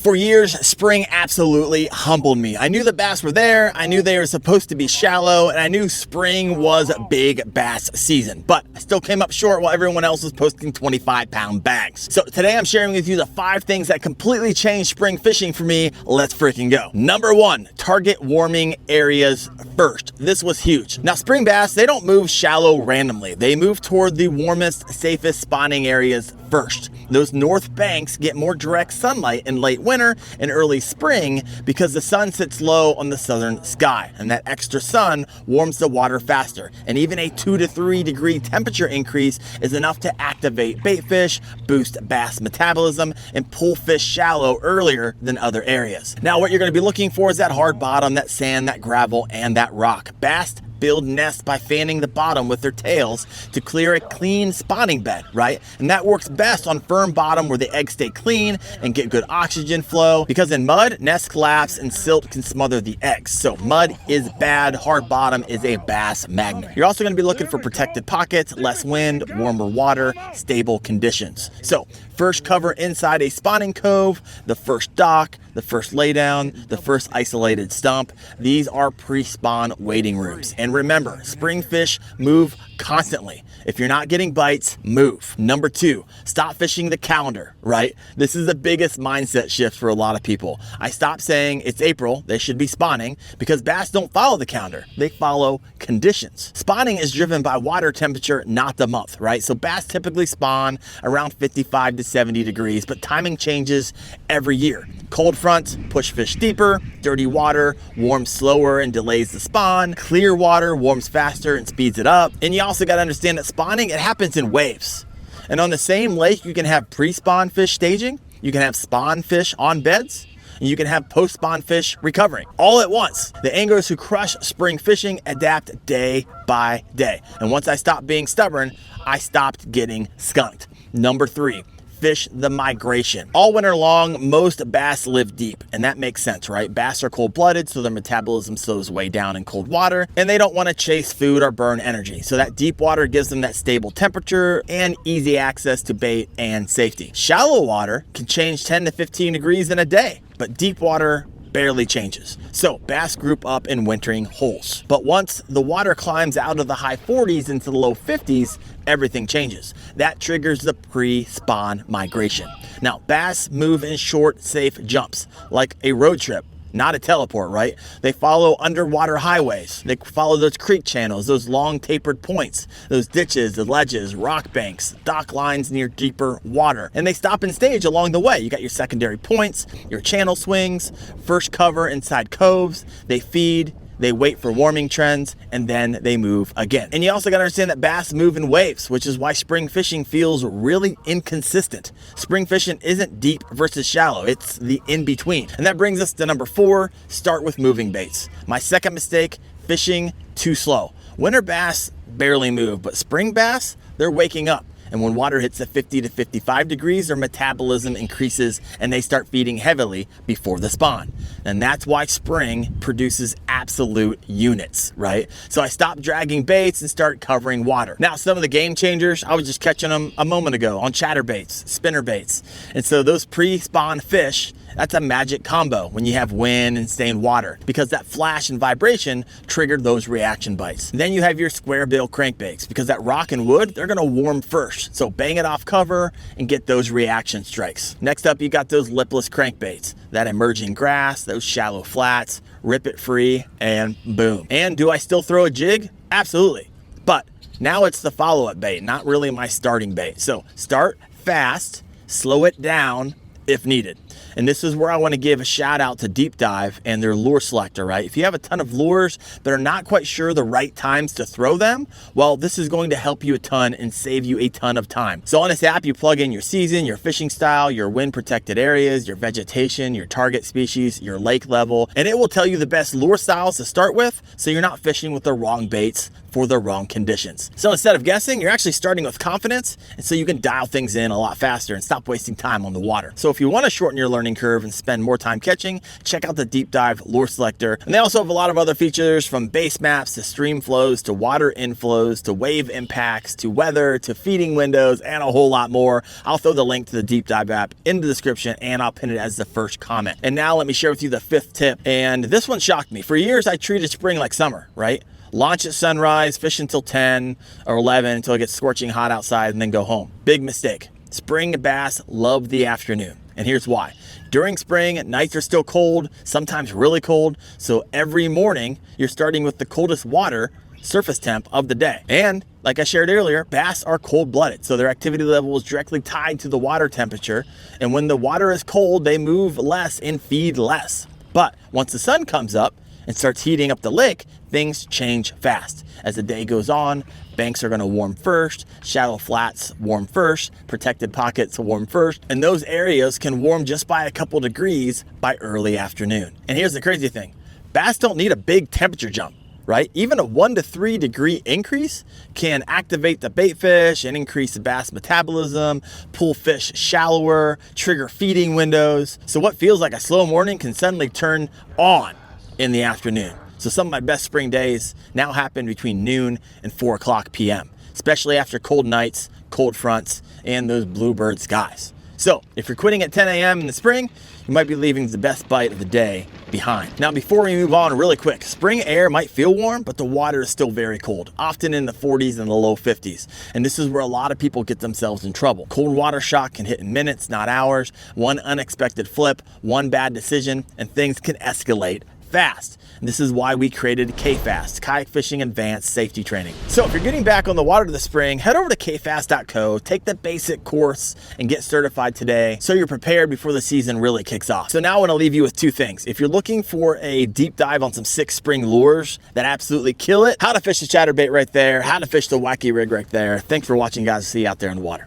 For years, spring absolutely humbled me. I knew the bass were there, I knew they were supposed to be shallow, and I knew spring was big bass season, but I still came up short while everyone else was posting 25-pound bags. So today I'm sharing with you the 5 things that completely changed spring fishing for me. Let's freaking go. Number 1, target warming areas first. This was huge. Now, spring bass, they don't move shallow randomly. They move toward the warmest, safest spawning areas first. Those north banks get more direct sunlight in late winter and early spring because the sun sits low on the southern sky, and that extra sun warms the water faster. And even a 2 to 3 degree temperature increase is enough to activate bait fish, boost bass metabolism, and pull fish shallow earlier than other areas. Now, what you're going to be looking for is that hard bottom, that sand, that gravel, and that rock. Bass build nests by fanning the bottom with their tails to clear a clean spawning bed, right? And that works best on firm bottom where the eggs stay clean and get good oxygen flow, because in mud, nests collapse and silt can smother the eggs. So mud is bad, hard bottom is a bass magnet. You're also going to be looking for protected pockets, less wind, warmer water, stable conditions. So first cover inside a spawning cove, the first dock, the first laydown, the first isolated stump. These are pre-spawn waiting rooms. And remember, spring fish move constantly. If you're not getting bites, move. Number 2, stop fishing the calendar, right? This is the biggest mindset shift for a lot of people. I stopped saying it's April, they should be spawning, because bass don't follow the calendar. They follow conditions. Spawning is driven by water temperature, not the month, right? So bass typically spawn around 55 to 70 degrees, but timing changes every year. Cold fronts push fish deeper, dirty water warms slower and delays the spawn, clear water warms faster and speeds it up. And you also got to understand that spawning, it happens in waves. And on the same lake, you can have pre-spawn fish staging, you can have spawn fish on beds, and you can have post-spawn fish recovering all at once. The anglers who crush spring fishing adapt day by day. And once I stopped being stubborn, I stopped getting skunked. Number 3, fish the migration. All winter long, most bass live deep, and that makes sense, right? Bass are cold-blooded, so their metabolism slows way down in cold water, and they don't want to chase food or burn energy. So that deep water gives them that stable temperature and easy access to bait and safety. Shallow water can change 10 to 15 degrees in a day, but deep water barely changes. So bass group up in wintering holes. But once the water climbs out of the high 40s into the low 50s, everything changes. That triggers the pre-spawn migration. Now, bass move in short, safe jumps, like a road trip, not a teleport, right? They follow underwater highways. They follow those creek channels, those long tapered points, those ditches, the ledges, rock banks, dock lines near deeper water. And they stop and stage along the way. You got your secondary points, your channel swings, first cover inside coves. They feed, they wait for warming trends, and then they move again. And you also got to understand that bass move in waves, which is why spring fishing feels really inconsistent. Spring fishing isn't deep versus shallow, it's the in-between. And that brings us to number 4, start with moving baits. My second mistake, fishing too slow. Winter bass barely move, but spring bass, they're waking up. And when water hits the 50 to 55 degrees, their metabolism increases and they start feeding heavily before the spawn. And that's why spring produces absolute units, right? So I stopped dragging baits and start covering water. Now, some of the game changers, I was just catching them a moment ago on chatterbaits, spinnerbaits. And so those pre-spawn fish, that's a magic combo when you have wind and stained water, because that flash and vibration triggered those reaction bites. Then you have your square bill crankbaits, because that rock and wood, they're gonna warm first. So bang it off cover and get those reaction strikes. Next up, you got those lipless crankbaits, that emerging grass, those shallow flats, rip it free, and boom. And do I still throw a jig? Absolutely. But now it's the follow-up bait, not really my starting bait. So start fast, slow it down if needed. And this is where I want to give a shout out to Deep Dive and their lure selector, right? If you have a ton of lures but are not quite sure the right times to throw them, well, this is going to help you a ton and save you a ton of time. So on this app, you plug in your season, your fishing style, your wind protected areas, your vegetation, your target species, your lake level, and it will tell you the best lure styles to start with, so you're not fishing with the wrong baits for the wrong conditions. So instead of guessing, you're actually starting with confidence, and so you can dial things in a lot faster and stop wasting time on the water. So if you want to shorten your learning curve and spend more time catching, check out the Deep Dive Lure Selector. And they also have a lot of other features, from base maps to stream flows to water inflows to wave impacts to weather to feeding windows and a whole lot more. I'll throw the link to the Deep Dive app in the description, and I'll pin it as the first comment. And now let me share with you the 5th tip. And this one shocked me. For years, I treated spring like summer, right? Launch at sunrise, fish until 10 or 11 until it gets scorching hot outside, and then go home. Big mistake. Spring bass love the afternoon. And here's why. During spring, nights are still cold, sometimes really cold. So every morning, you're starting with the coldest water surface temp of the day. And like I shared earlier, bass are cold-blooded, so their activity level is directly tied to the water temperature. And when the water is cold, they move less and feed less. But once the sun comes up and starts heating up the lake, things change fast. As the day goes on, banks are going to warm first, shallow flats warm first, protected pockets warm first, and those areas can warm just by a couple degrees by early afternoon. And here's the crazy thing. Bass don't need a big temperature jump, right? Even a 1 to 3 degree increase can activate the bait fish and increase the bass metabolism, pull fish shallower, trigger feeding windows. So what feels like a slow morning can suddenly turn on in the afternoon. So some of my best spring days now happen between noon and 4 o'clock p.m., especially after cold nights, cold fronts, and those bluebird skies. So if you're quitting at 10 a.m. in the spring, you might be leaving the best bite of the day behind. Now, before we move on, really quick, spring air might feel warm, but the water is still very cold, often in the 40s and the low 50s. And this is where a lot of people get themselves in trouble. Cold water shock can hit in minutes, not hours. One unexpected flip, one bad decision, and things can escalate fast. And this is why we created KFAST, Kayak Fishing Advanced Safety Training. So if you're getting back on the water this spring, head over to kfast.co, take the basic course, and get certified today so you're prepared before the season really kicks off. So now I want to leave you with 2 things. If you're looking for a deep dive on some sick spring lures that absolutely kill it, how to fish the chatterbait right there, how to fish the wacky rig right there. Thanks for watching, guys. See you out there in the water.